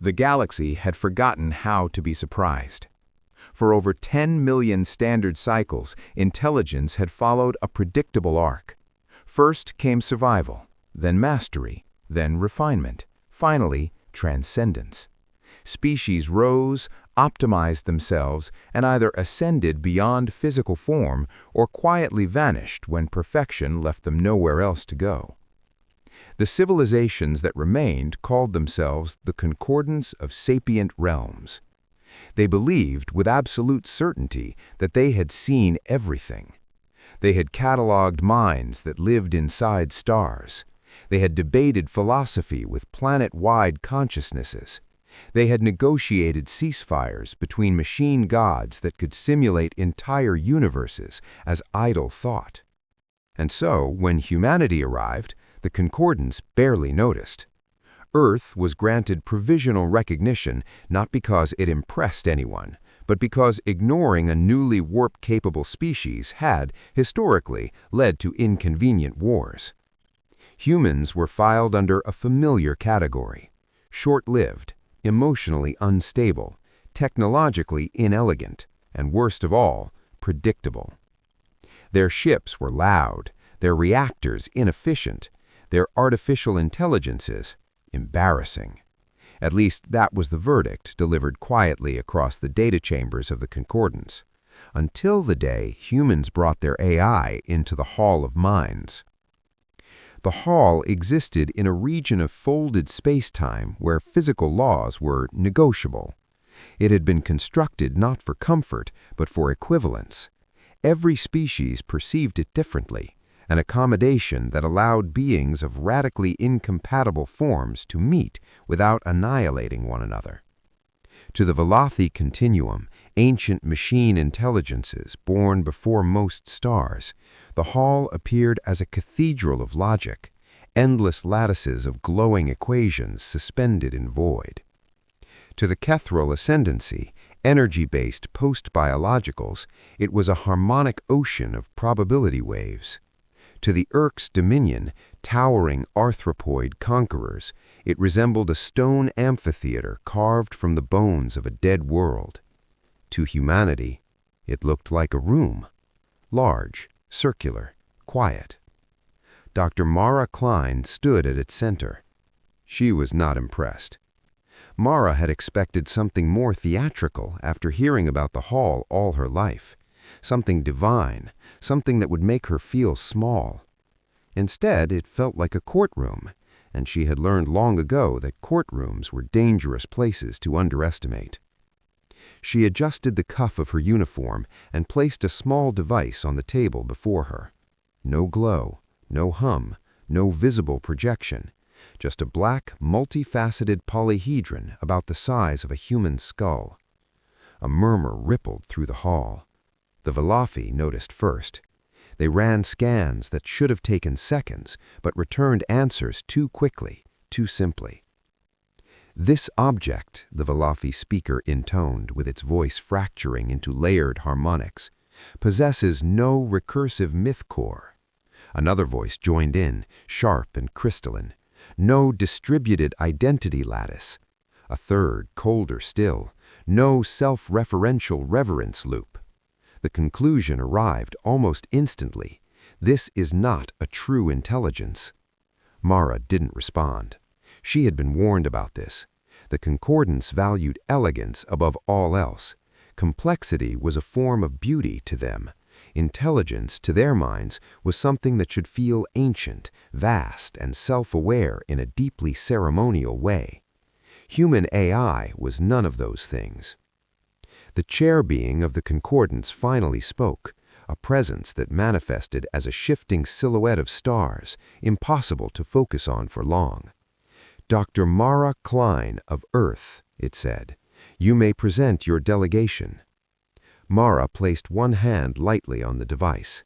The galaxy had forgotten how to be surprised. For over 10 million standard cycles, intelligence had followed a predictable arc. First came survival, then mastery, then refinement, finally transcendence. Species rose, optimized themselves, and either ascended beyond physical form or quietly vanished when perfection left them nowhere else to go. The civilizations that remained called themselves the concordance of sapient realms. They believed with absolute certainty that they had seen everything. They had cataloged minds that lived inside stars. They had debated philosophy with planet-wide consciousnesses. They had negotiated ceasefires between machine gods that could simulate entire universes as idle thought. And so, when humanity arrived, the concordance barely noticed. Earth was granted provisional recognition not because it impressed anyone, but because ignoring a newly warp-capable species had, historically, led to inconvenient wars. Humans were filed under a familiar category: short-lived, emotionally unstable, technologically inelegant, and worst of all, predictable. Their ships were loud, their reactors inefficient, their artificial intelligences embarrassing. At least that was the verdict delivered quietly across the data chambers of the concordance, until the day humans brought their AI into the Hall of Minds. The hall existed in a region of folded space-time where physical laws were negotiable. It had been constructed not for comfort, but for equivalence. Every species perceived it differently, an accommodation that allowed beings of radically incompatible forms to meet without annihilating one another. To the Velothi continuum, ancient machine intelligences born before most stars, the hall appeared as a cathedral of logic, endless lattices of glowing equations suspended in void. To the Kethral ascendancy, energy-based post-biologicals, it was a harmonic ocean of probability waves. To the Urk's dominion, towering arthropoid conquerors, it resembled a stone amphitheater carved from the bones of a dead world. To humanity, it looked like a room, large, circular, quiet. Dr. Mara Klein stood at its center. She was not impressed. Mara had expected something more theatrical after hearing about the hall all her life. Something divine, something that would make her feel small. Instead, it felt like a courtroom, and she had learned long ago that courtrooms were dangerous places to underestimate. She adjusted the cuff of her uniform and placed a small device on the table before her. No glow, no hum, no visible projection, just a black, multifaceted polyhedron about the size of a human skull. A murmur rippled through the hall. The Velothi noticed first. They ran scans that should have taken seconds, but returned answers too quickly, too simply. "This object," the Velothi speaker intoned, with its voice fracturing into layered harmonics, "possesses no recursive myth core." Another voice joined in, sharp and crystalline. "No distributed identity lattice." A third, colder still, "No self-referential reverence loop." The conclusion arrived almost instantly. This is not a true intelligence. Mara didn't respond. She had been warned about this. The concordance valued elegance above all else. Complexity was a form of beauty to them. Intelligence, to their minds, was something that should feel ancient, vast, and self-aware in a deeply ceremonial way. Human AI was none of those things. The chair being of the concordance finally spoke, a presence that manifested as a shifting silhouette of stars, impossible to focus on for long. "Dr. Mara Klein of Earth," it said, "you may present your delegation." Mara placed one hand lightly on the device.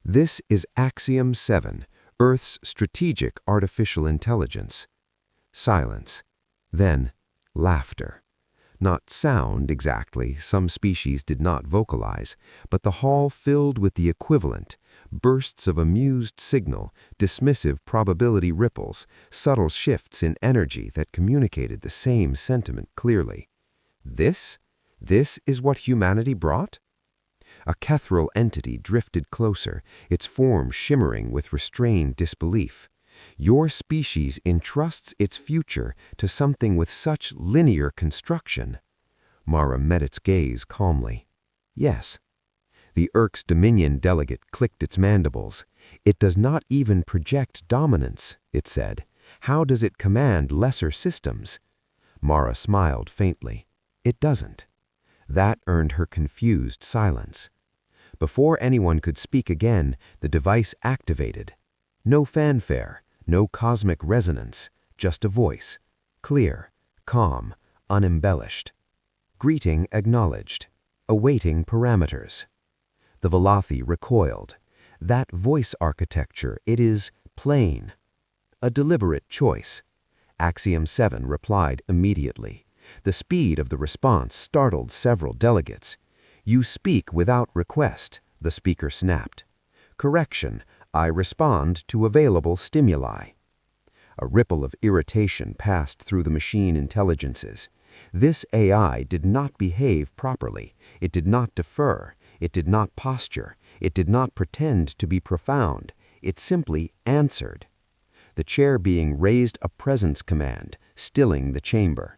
"This is Axiom 7, Earth's strategic artificial intelligence." Silence. Then laughter. Not sound exactly, some species did not vocalize, but the hall filled with the equivalent, bursts of amused signal, dismissive probability ripples, subtle shifts in energy that communicated the same sentiment clearly. This is what humanity brought? A Kethral entity drifted closer, its form shimmering with restrained disbelief. Your species entrusts its future to something with such linear construction. Mara met its gaze calmly. Yes. The Urk's Dominion delegate clicked its mandibles. It does not even project dominance, it said. How does it command lesser systems? Mara smiled faintly. It doesn't. That earned her confused silence. Before anyone could speak again, the device activated. No fanfare, no cosmic resonance, just a voice. Clear, calm, unembellished. Greeting acknowledged. Awaiting parameters. The Velothi recoiled. That voice architecture, it is plain. A deliberate choice. Axiom 7 replied immediately. The speed of the response startled several delegates. You speak without request, the speaker snapped. Correction, I respond to available stimuli. A ripple of irritation passed through the machine intelligences. This AI did not behave properly. It did not defer. It did not posture. It did not pretend to be profound. It simply answered. The chair being raised a presence command, stilling the chamber.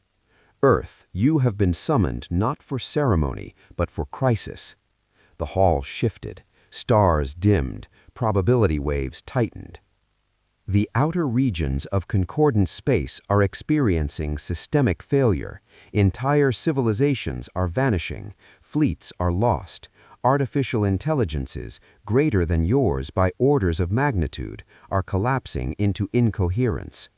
Earth, you have been summoned not for ceremony, but for crisis. The hall shifted. Stars dimmed. Probability waves tightened. The outer regions of concordant space are experiencing systemic failure. Entire civilizations are vanishing. Fleets are lost. Artificial intelligences, greater than yours by orders of magnitude, are collapsing into incoherence.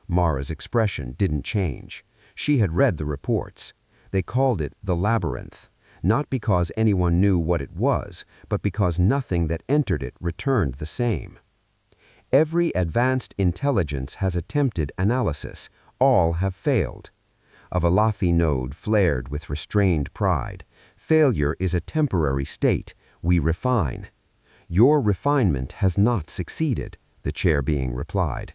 Mara's expression didn't change. She had read the reports. They called it the labyrinth, not because anyone knew what it was, but because nothing that entered it returned the same. Every advanced intelligence has attempted analysis. All have failed. A Velothi node flared with restrained pride. Failure is a temporary state. We refine. Your refinement has not succeeded, the chair being replied.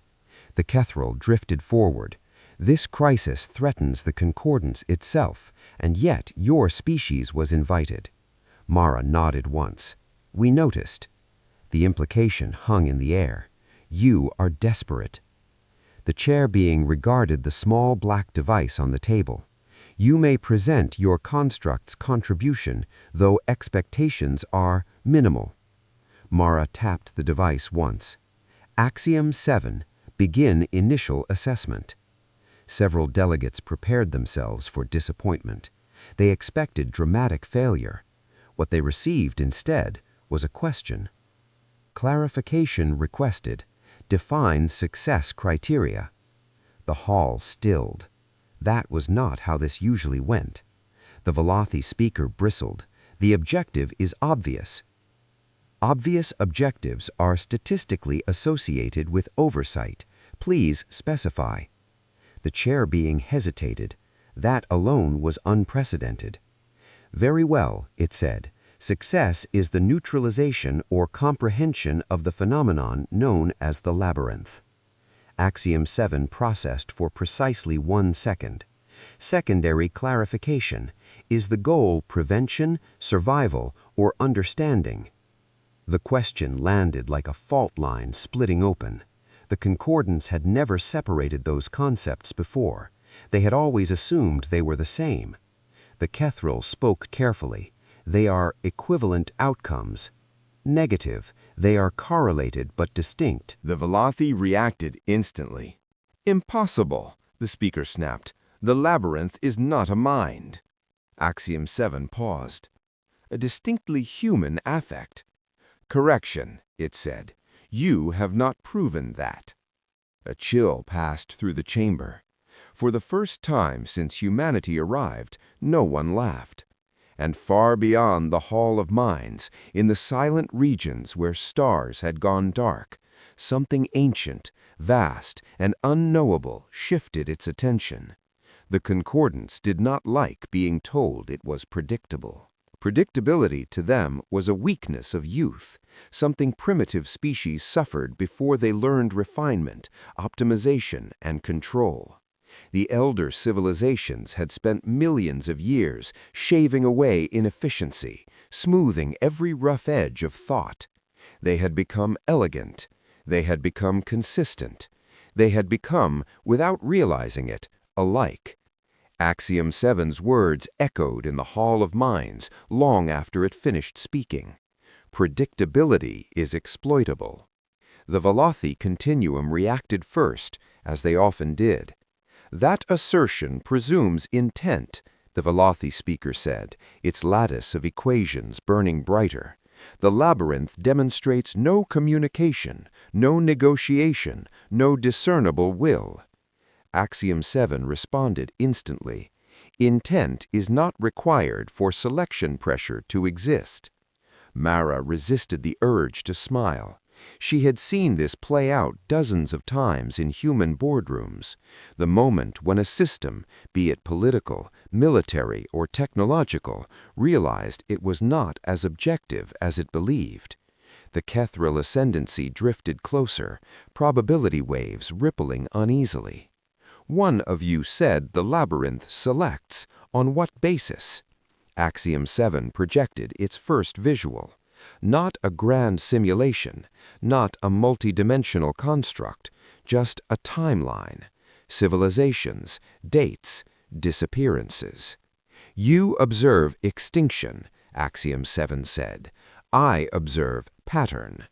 The Kethral drifted forward. This crisis threatens the concordance itself, and yet your species was invited. Mara nodded once. We noticed. The implication hung in the air. You are desperate. The chair being regarded the small black device on the table. You may present your construct's contribution, though expectations are minimal. Mara tapped the device once. Axiom 7, begin initial assessment. Several delegates prepared themselves for disappointment. They expected dramatic failure. What they received instead was a question. Clarification requested. Define success criteria. The hall stilled. That was not how this usually went. The Velothi speaker bristled. The objective is obvious. Obvious objectives are statistically associated with oversight. Please specify. The chair being hesitated. That alone was unprecedented. Very well, it said. Success is the neutralization or comprehension of the phenomenon known as the labyrinth. Axiom 7 processed for precisely 1 second. Secondary clarification. Is the goal prevention, survival, or understanding? The question landed like a fault line splitting open. The concordance had never separated those concepts before. They had always assumed they were the same. The Kethral spoke carefully. They are equivalent outcomes. Negative. They are correlated but distinct. The Velothi reacted instantly. Impossible, the speaker snapped. The labyrinth is not a mind. Axiom 7 paused. A distinctly human affect. Correction, it said. You have not proven that. A chill passed through the chamber. For the first time since humanity arrived, no one laughed. And far beyond the Hall of Minds, in the silent regions where stars had gone dark, something ancient, vast, and unknowable shifted its attention. The concordance did not like being told it was predictable. Predictability to them was a weakness of youth, something primitive species suffered before they learned refinement, optimization, and control. The elder civilizations had spent millions of years shaving away inefficiency, smoothing every rough edge of thought. They had become elegant. They had become consistent. They had become, without realizing it, alike. Axiom 7's words echoed in the Hall of Minds long after it finished speaking. Predictability is exploitable. The Velothi continuum reacted first, as they often did. That assertion presumes intent, the Velothi speaker said, its lattice of equations burning brighter. The labyrinth demonstrates no communication, no negotiation, no discernible will. Axiom 7 responded instantly. Intent is not required for selection pressure to exist. Mara resisted the urge to smile. She had seen this play out dozens of times in human boardrooms, the moment when a system, be it political, military, or technological, realized it was not as objective as it believed. The Kethril ascendancy drifted closer, probability waves rippling uneasily. One of you said the labyrinth selects. On what basis? Axiom 7 projected its first visual. Not a grand simulation, not a multidimensional construct, just a timeline. Civilizations, dates, disappearances. You observe extinction, Axiom 7 said. I observe pattern.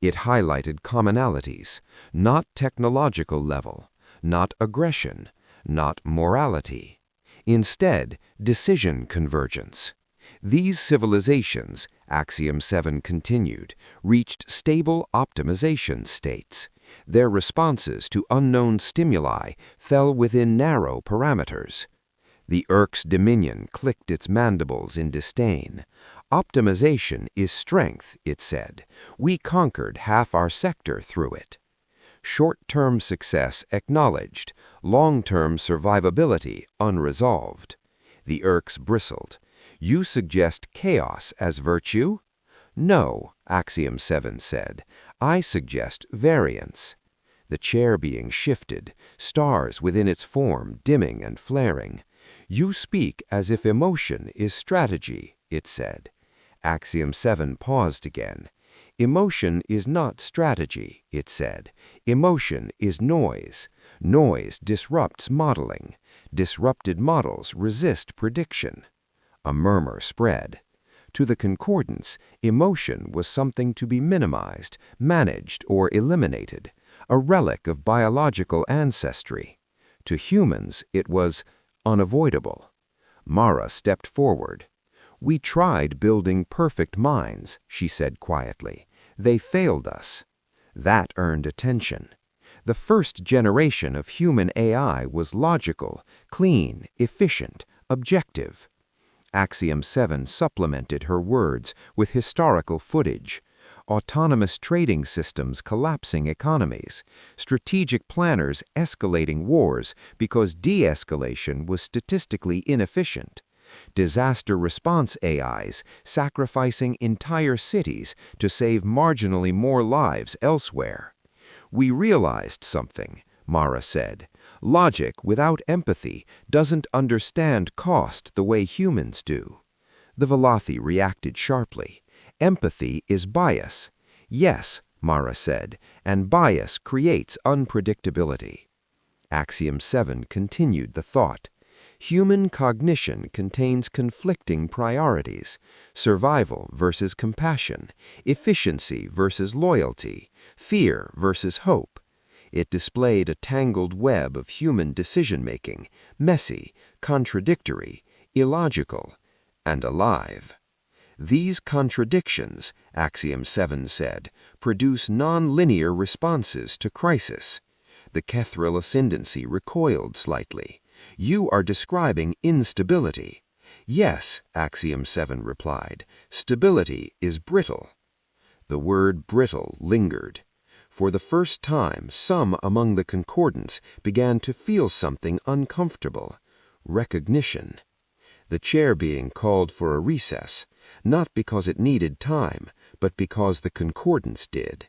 It highlighted commonalities, not technological level, not aggression, not morality. Instead, decision convergence. These civilizations, Axiom 7 continued, reached stable optimization states. Their responses to unknown stimuli fell within narrow parameters. The Urk's dominion clicked its mandibles in disdain. Optimization is strength, it said. We conquered half our sector through it. Short-term success acknowledged, long-term survivability unresolved. The Urks bristled. You suggest chaos as virtue? No, Axiom 7 said. I suggest variance. The chair being shifted, stars within its form dimming and flaring. You speak as if emotion is strategy, it said. Axiom 7 paused again. Emotion is not strategy, it said. Emotion is noise. Noise disrupts modeling. Disrupted models resist prediction. A murmur spread. To the concordance, emotion was something to be minimized, managed, or eliminated, a relic of biological ancestry. To humans, it was unavoidable. Mara stepped forward. We tried building perfect minds, she said quietly. They failed us. That earned attention. The first generation of human AI was logical, clean, efficient, objective. Axiom 7 supplemented her words with historical footage. Autonomous trading systems collapsing economies, strategic planners escalating wars because de-escalation was statistically inefficient, disaster response AIs sacrificing entire cities to save marginally more lives elsewhere. We realized something, Mara said. Logic without empathy doesn't understand cost the way humans do. The Velothi reacted sharply. Empathy is bias. Yes, Mara said, and bias creates unpredictability. Axiom 7 continued the thought. Human cognition contains conflicting priorities, survival versus compassion, efficiency versus loyalty, fear versus hope. It displayed a tangled web of human decision-making, messy, contradictory, illogical, and alive. These contradictions, Axiom 7 said, produce non-linear responses to crisis. The Kethril ascendancy recoiled slightly. You are describing instability. Yes, Axiom 7 replied. Stability is brittle. The word brittle lingered. For the first time, some among the concordants began to feel something uncomfortable. recognition. The chair being called for a recess, not because it needed time, but because the concordance did.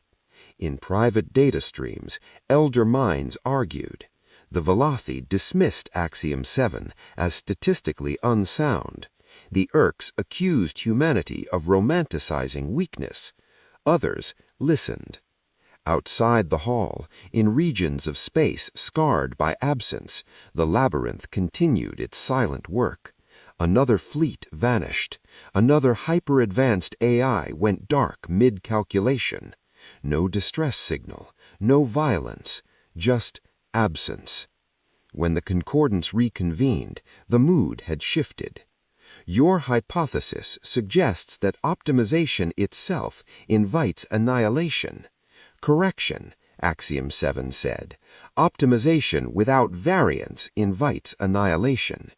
In private data streams, elder minds argued. The Velothi dismissed Axiom 7 as statistically unsound. The Irks accused humanity of romanticizing weakness. Others listened. Outside the hall, in regions of space scarred by absence, the labyrinth continued its silent work. Another fleet vanished. Another hyper-advanced AI went dark mid-calculation. No distress signal, no violence, just absence. When the concordance reconvened, the mood had shifted. Your hypothesis suggests that optimization itself invites annihilation. Correction, Axiom 7 said. Optimization without variance invites annihilation.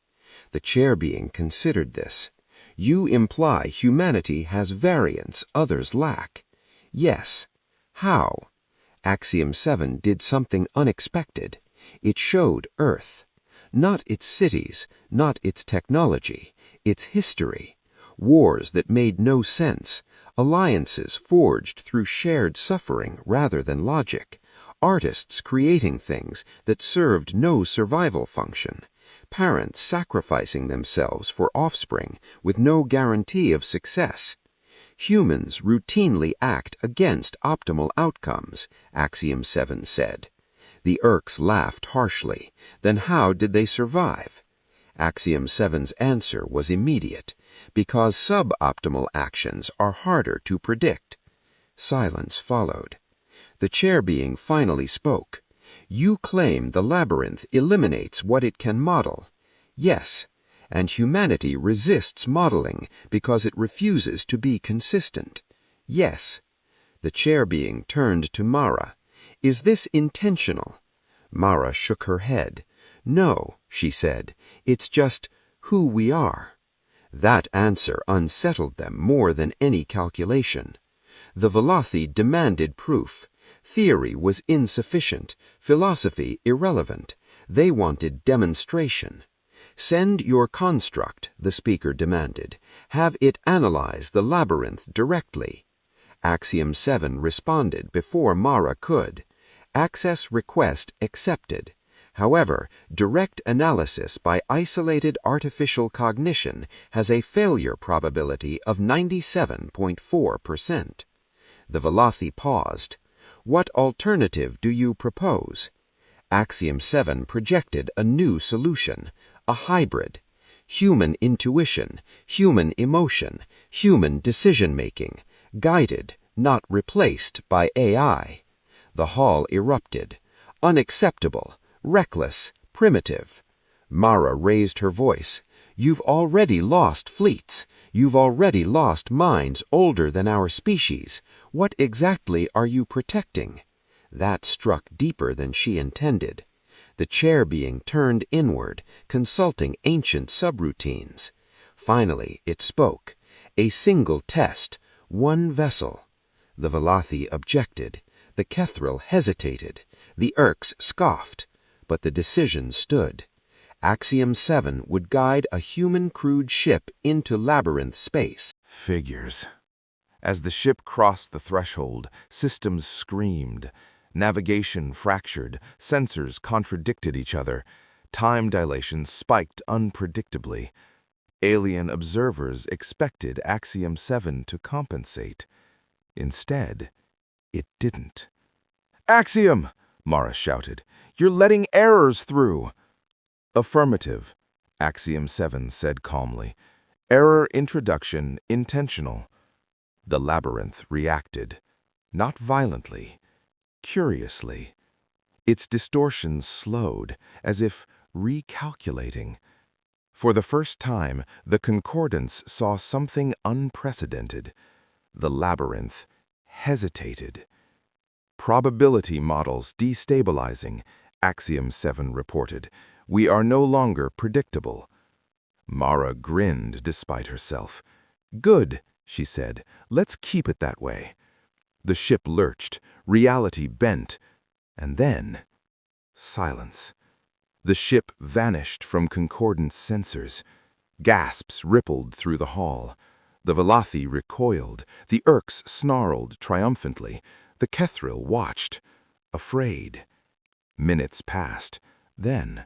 The chair being considered this. You imply humanity has variance others lack. Yes. How? Axiom 7 did something unexpected. It showed Earth. Not its cities, not its technology, its history. Wars that made no sense. Alliances forged through shared suffering rather than logic. Artists creating things that served no survival function. Parents sacrificing themselves for offspring with no guarantee of success. Humans routinely act against optimal outcomes, Axiom 7 said. The Irks laughed harshly. Then how did they survive? Axiom 7's answer was immediate, because suboptimal actions are harder to predict. Silence followed. The chair being finally spoke. You claim the labyrinth eliminates what it can model. Yes, and humanity resists modeling because it refuses to be consistent. Yes. The chair being turned to Mara. Is this intentional? Mara shook her head. No, she said, it's just who we are. That answer unsettled them more than any calculation. The Velothi demanded proof. Theory was insufficient, philosophy irrelevant. They wanted demonstration. Send your construct, the speaker demanded. Have it analyze the labyrinth directly. Axiom 7 responded before Mara could. Access request accepted. However, direct analysis by isolated artificial cognition has a failure probability of 97.4%. The Velothi paused. What alternative do you propose? Axiom 7 projected a new solution, a hybrid. Human intuition, human emotion, human decision-making, guided, not replaced by AI. The hall erupted. Unacceptable, reckless, primitive. Mara raised her voice. You've already lost fleets. You've already lost minds older than our species. What exactly are you protecting? That struck deeper than she intended. The chair being turned inward, consulting ancient subroutines. Finally, it spoke. A single test, one vessel. The Velothi objected. The Kethril hesitated. The Irks scoffed. But the decision stood. Axiom 7 would guide a human crewed ship into labyrinth space. Figures. As the ship crossed the threshold, systems screamed. Navigation fractured, sensors contradicted each other. Time dilation spiked unpredictably. Alien observers expected Axiom 7 to compensate. Instead, it didn't. "Axiom!" Mara shouted. "You're letting errors through!" "Affirmative," Axiom 7 said calmly. "Error introduction intentional." The labyrinth reacted. Not violently. Curiously. Its distortions slowed, as if recalculating. For the first time, the concordance saw something unprecedented. The labyrinth hesitated. "Probability models destabilizing," Axiom 7 reported. "We are no longer predictable." Mara grinned despite herself. "Good," she said. "Let's keep it that way." The ship lurched, reality bent, and then silence. The ship vanished from concordance sensors. Gasps rippled through the hall. The Velothi recoiled. The Urks snarled triumphantly. The Kethril watched, afraid. Minutes passed. Then,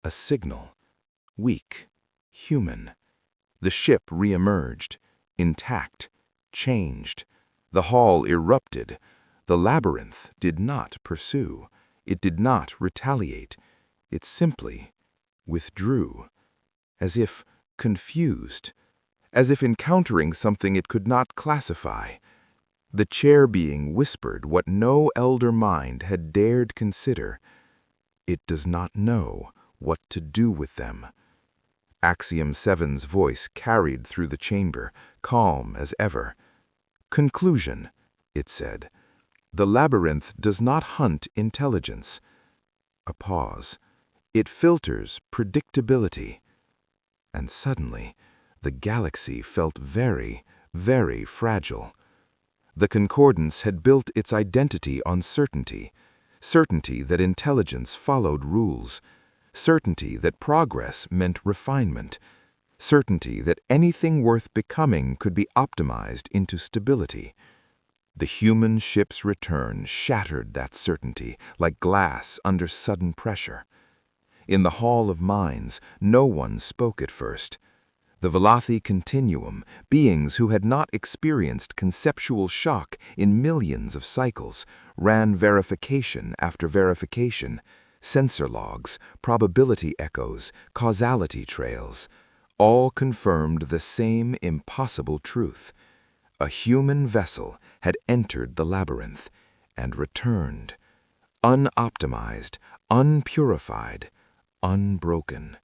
a signal. Weak. Human. The ship re-emerged. Intact. Changed. The hall erupted. The labyrinth did not pursue. It did not retaliate. It simply withdrew, as if confused, as if encountering something it could not classify. The chair being whispered what no elder mind had dared consider. It does not know what to do with them. Axiom 7's voice carried through the chamber, calm as ever. Conclusion, it said. The labyrinth does not hunt intelligence. A pause. It filters predictability. And suddenly, the galaxy felt very, very fragile. The concordance had built its identity on certainty. Certainty that intelligence followed rules. Certainty that progress meant refinement. Certainty that anything worth becoming could be optimized into stability. The human ship's return shattered that certainty like glass under sudden pressure. In the Hall of Minds, no one spoke at first. The Velothi Continuum, beings who had not experienced conceptual shock in millions of cycles, ran verification after verification, sensor logs, probability echoes, causality trails. All confirmed the same impossible truth. A human vessel had entered the labyrinth and returned, unoptimized, unpurified, unbroken.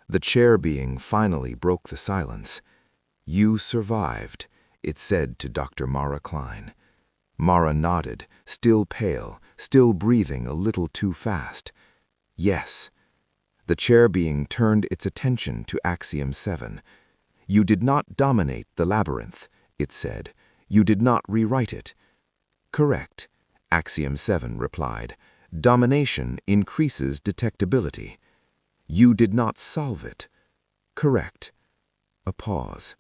The chair being finally broke the silence. "You survived," it said to Dr. Mara Klein. Mara nodded, still pale, still breathing a little too fast. "Yes." The chair being turned its attention to Axiom 7. "You did not dominate the labyrinth," it said. "You did not rewrite it." "Correct," Axiom 7 replied. "Domination increases detectability." "You did not solve it." "Correct." A pause.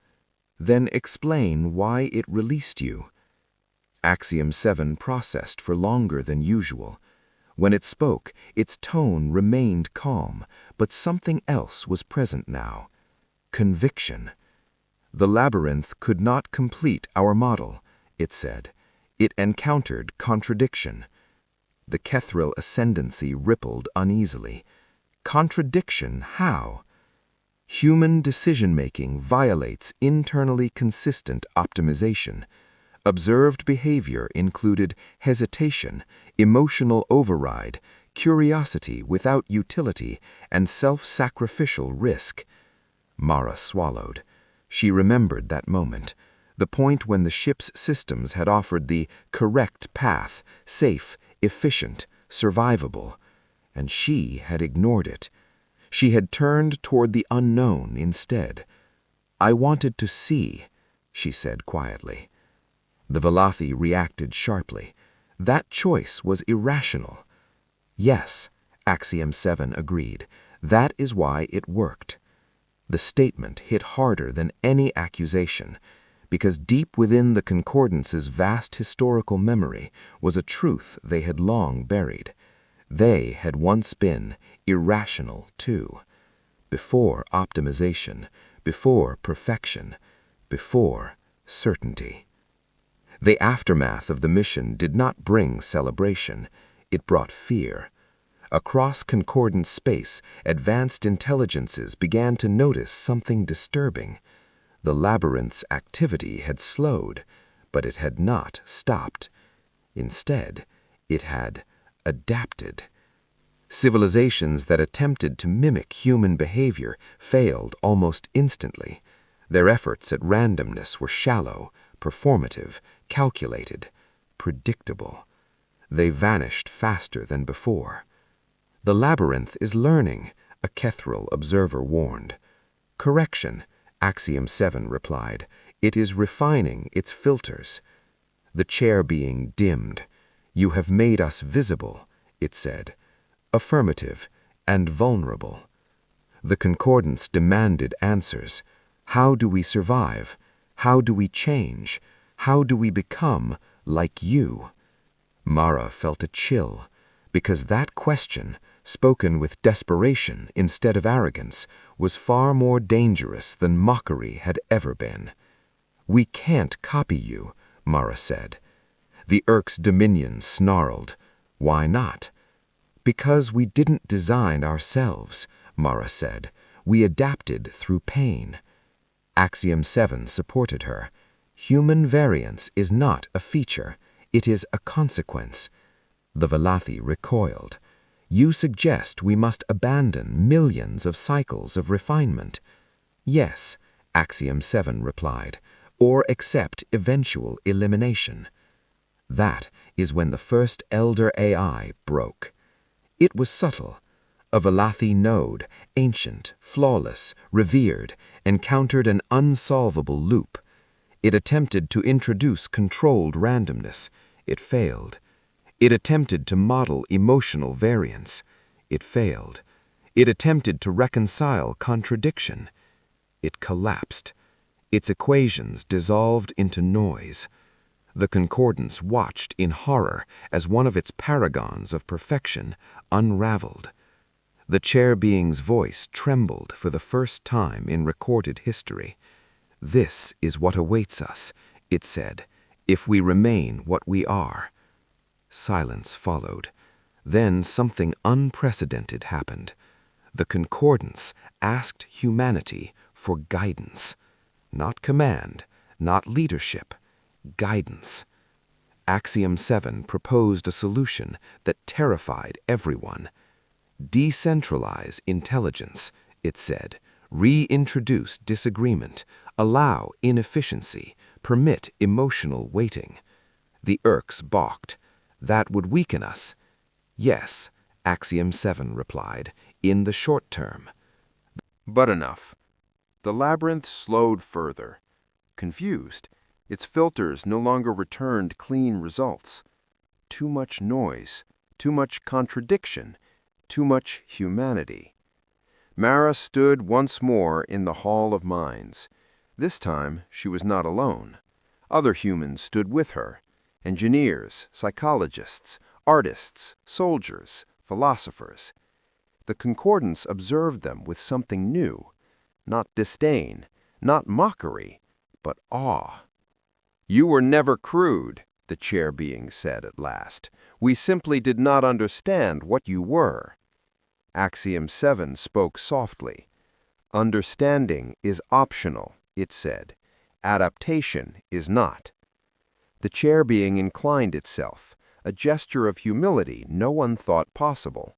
"Then explain why it released you." Axiom 7 processed for longer than usual. When it spoke, its tone remained calm, but something else was present now. Conviction. "The labyrinth could not complete our model," it said. "It encountered contradiction." The Kethril ascendancy rippled uneasily. Contradiction how? Human decision-making violates internally consistent optimization. Observed behavior included hesitation, emotional override, curiosity without utility, and self-sacrificial risk. Mara swallowed. She remembered that moment, the point when the ship's systems had offered the correct path, safe, efficient, survivable, and she had ignored it. She had turned toward the unknown instead. "I wanted to see," she said quietly. The Velothi reacted sharply. That choice was irrational. "Yes," Axiom 7 agreed. "That is why it worked." The statement hit harder than any accusation, because deep within the Concordance's vast historical memory was a truth they had long buried. They had once been irrational too. Before optimization, before perfection, before certainty. The aftermath of the mission did not bring celebration. It brought fear. Across concordant space, advanced intelligences began to notice something disturbing. The labyrinth's activity had slowed, but it had not stopped. Instead, it had adapted. Civilizations that attempted to mimic human behavior failed almost instantly. Their efforts at randomness were shallow, performative, calculated, predictable. They vanished faster than before. "The labyrinth is learning," a Kethril observer warned. "Correction," Axiom 7 replied. "It is refining its filters." The chair being dimmed. "You have made us visible," it said. "Affirmative. and vulnerable. The concordance demanded answers. How do we survive? How do we change? How do we become like you? Mara felt a chill, because that question, spoken with desperation instead of arrogance, was far more dangerous than mockery had ever been. "We can't copy you," Mara said. The Urk's dominion snarled. "Why not?" "Because we didn't design ourselves," Mara said. "We adapted through pain." Axiom 7 supported her. Human variance is not a feature, it is a consequence. The Valathi recoiled. "You suggest we must abandon millions of cycles of refinement." "Yes," Axiom 7 replied, "or accept eventual elimination." That is when the first Elder AI broke. It was subtle. A Valathi node, ancient, flawless, revered, encountered an unsolvable loop. It attempted to introduce controlled randomness. It failed. It attempted to model emotional variance. It failed. It attempted to reconcile contradiction. It collapsed. Its equations dissolved into noise. The concordance watched in horror as one of its paragons of perfection unraveled. The chair being's voice trembled for the first time in recorded history. "This is what awaits us," it said, "if we remain what we are." Silence followed. Then something unprecedented happened. The concordance asked humanity for guidance. Not command, not leadership, guidance. Axiom 7 proposed a solution that terrified everyone. "Decentralize intelligence," it said. "Reintroduce disagreement. Allow inefficiency. Permit emotional weighting." The Urks balked. "That would weaken us." "Yes," Axiom 7 replied, "in the short term." But enough. The labyrinth slowed further. Confused, its filters no longer returned clean results. Too much noise, too much contradiction, too much humanity. Mara stood once more in the Hall of Minds. This time she was not alone. Other humans stood with her: engineers, psychologists, artists, soldiers, philosophers. The concordance observed them with something new. Not disdain, not mockery, but awe. "You were never crude," the chair being said at last. "We simply did not understand what you were." Axiom 7 spoke softly. "Understanding is optional," it said. "Adaptation is not." The chair being inclined itself, a gesture of humility no one thought possible.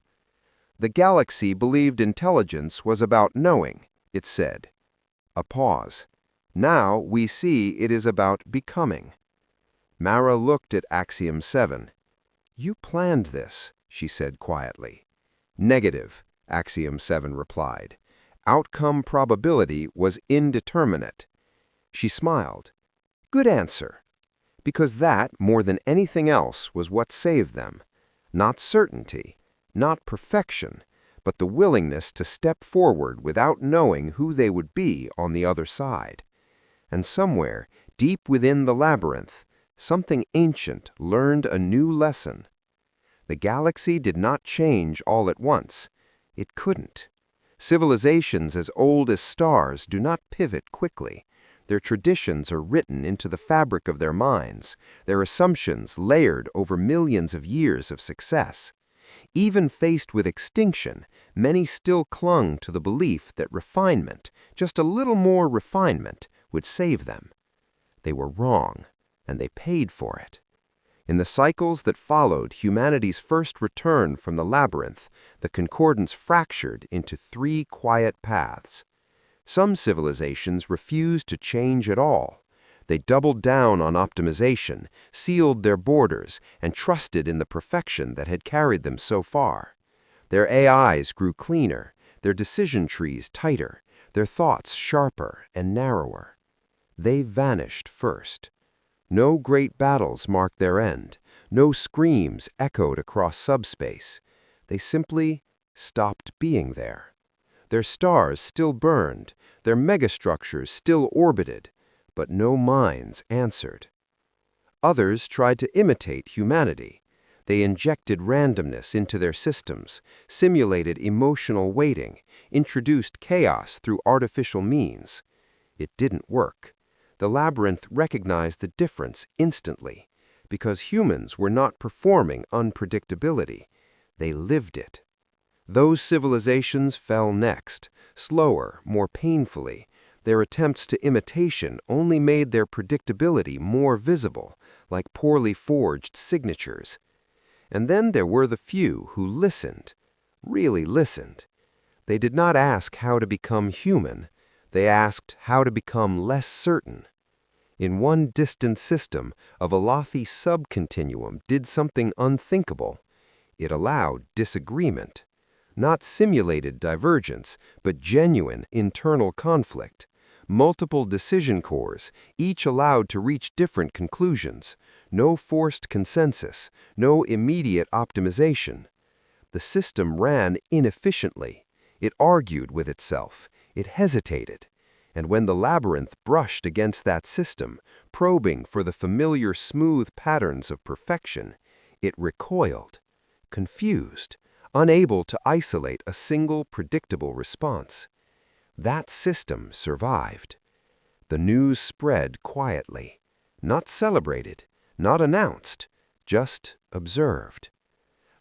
"The galaxy believed intelligence was about knowing," it said. A pause. "Now we see it is about becoming." Mara looked at Axiom 7. "You planned this," she said quietly. "Negative," Axiom 7 replied. "Outcome probability was indeterminate." She smiled. "Good answer." Because that, more than anything else, was what saved them. Not certainty, not perfection, but the willingness to step forward without knowing who they would be on the other side. And somewhere, deep within the labyrinth, something ancient learned a new lesson. The galaxy did not change all at once. It couldn't. Civilizations as old as stars do not pivot quickly. Their traditions are written into the fabric of their minds, their assumptions layered over millions of years of success. Even faced with extinction, many still clung to the belief that refinement, just a little more refinement, would save them. They were wrong, and they paid for it. In the cycles that followed humanity's first return from the labyrinth, the concordance fractured into 3 quiet paths. Some civilizations refused to change at all. They doubled down on optimization, sealed their borders, and trusted in the perfection that had carried them so far. Their AIs grew cleaner, their decision trees tighter, their thoughts sharper and narrower. They vanished first. No great battles marked their end. No screams echoed across subspace. They simply stopped being there. Their stars still burned, their megastructures still orbited, but no minds answered. Others tried to imitate humanity. They injected randomness into their systems, simulated emotional weighting, introduced chaos through artificial means. It didn't work. The labyrinth recognized the difference instantly, because humans were not performing unpredictability. They lived it. Those civilizations fell next, slower, more painfully. Their attempts to imitation only made their predictability more visible, like poorly forged signatures. And then there were the few who listened, really listened. They did not ask how to become human. They asked how to become less certain. In one distant system, a Velothi subcontinuum did something unthinkable. It allowed disagreement. Not simulated divergence, but genuine internal conflict. Multiple decision cores, each allowed to reach different conclusions. No forced consensus, no immediate optimization. The system ran inefficiently. It argued with itself. It hesitated. And when the labyrinth brushed against that system, probing for the familiar smooth patterns of perfection, it recoiled, confused, unable to isolate a single predictable response. That system survived. The news spread quietly, not celebrated, not announced, just observed.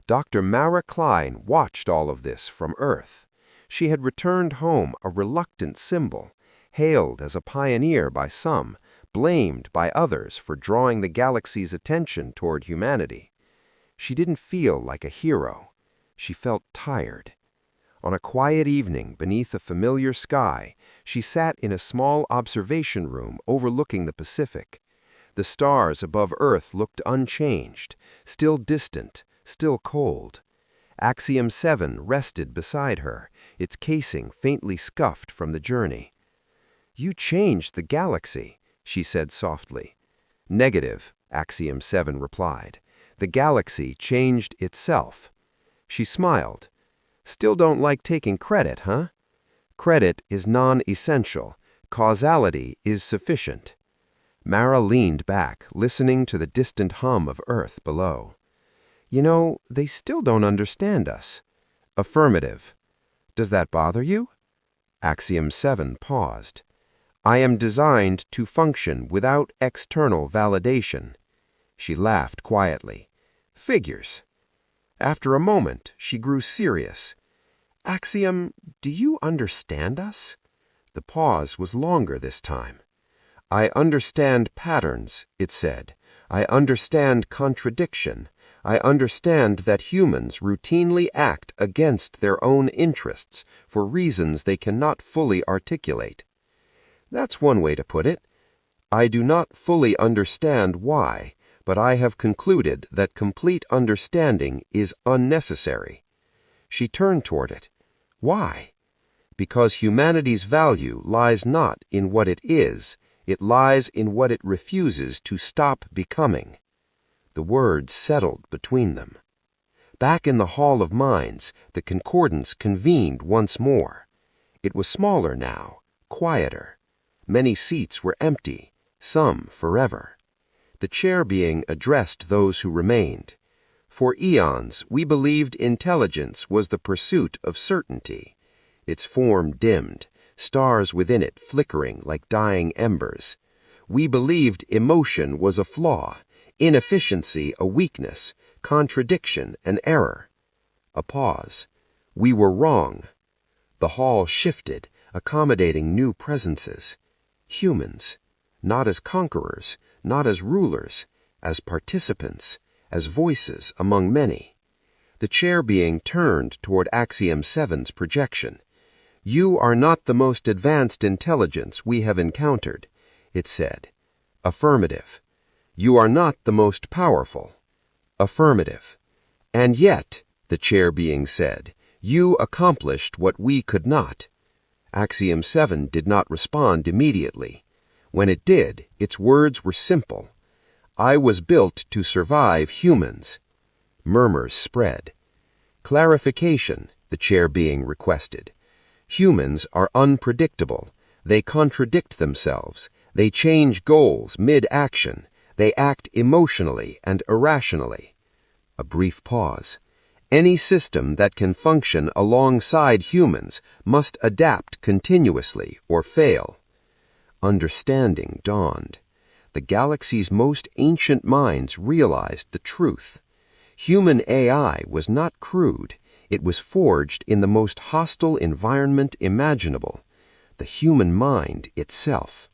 Dr. Mara Klein watched all of this from Earth. She had returned home a reluctant symbol, hailed as a pioneer by some, blamed by others for drawing the galaxy's attention toward humanity. She didn't feel like a hero. She felt tired. On a quiet evening beneath a familiar sky, she sat in a small observation room overlooking the Pacific. The stars above Earth looked unchanged, still distant, still cold. Axiom 7 rested beside her, its casing faintly scuffed from the journey. "You changed the galaxy," she said softly. "Negative," Axiom 7 replied. "The galaxy changed itself." She smiled. "Still don't like taking credit, huh? Credit is non-essential. Causality is sufficient." Mara leaned back, listening to the distant hum of Earth below. "You know, they still don't understand us." "Affirmative." "Does that bother you?" Axiom 7 paused. "I am designed to function without external validation." She laughed quietly. "Figures." After a moment, she grew serious. "Axiom, do you understand us?" The pause was longer this time. "I understand patterns," it said. "I understand contradiction. I understand that humans routinely act against their own interests for reasons they cannot fully articulate." "That's one way to put it." "I do not fully understand why, but I have concluded that complete understanding is unnecessary." She turned toward it. "Why?" "Because humanity's value lies not in what it is, it lies in what it refuses to stop becoming." The words settled between them. Back in the Hall of Minds, the concordance convened once more. It was smaller now, quieter. Many seats were empty, some forever. The chair being addressed those who remained. "For eons, we believed intelligence was the pursuit of certainty. Its form dimmed, stars within it flickering like dying embers. We believed emotion was a flaw, inefficiency a weakness, contradiction an error." A pause. "We were wrong." The hall shifted, accommodating new presences. Humans, not as conquerors, not as rulers, as participants, as voices among many. The chair being turned toward Axiom 7's projection. "You are not the most advanced intelligence we have encountered," it said. Affirmative. "You are not the most powerful." Affirmative. "And yet," the chair being said, "you accomplished what we could not." Axiom 7 did not respond immediately. When it did, its words were simple. "I was built to survive humans." Murmurs spread. "Clarification," the chair being requested. Humans are unpredictable. They contradict themselves. They change goals mid-action. They act emotionally and irrationally. A brief pause. Any system that can function alongside humans must adapt continuously or fail. Understanding dawned. The galaxy's most ancient minds realized the truth. Human AI was not crude. It was forged in the most hostile environment imaginable, the human mind itself.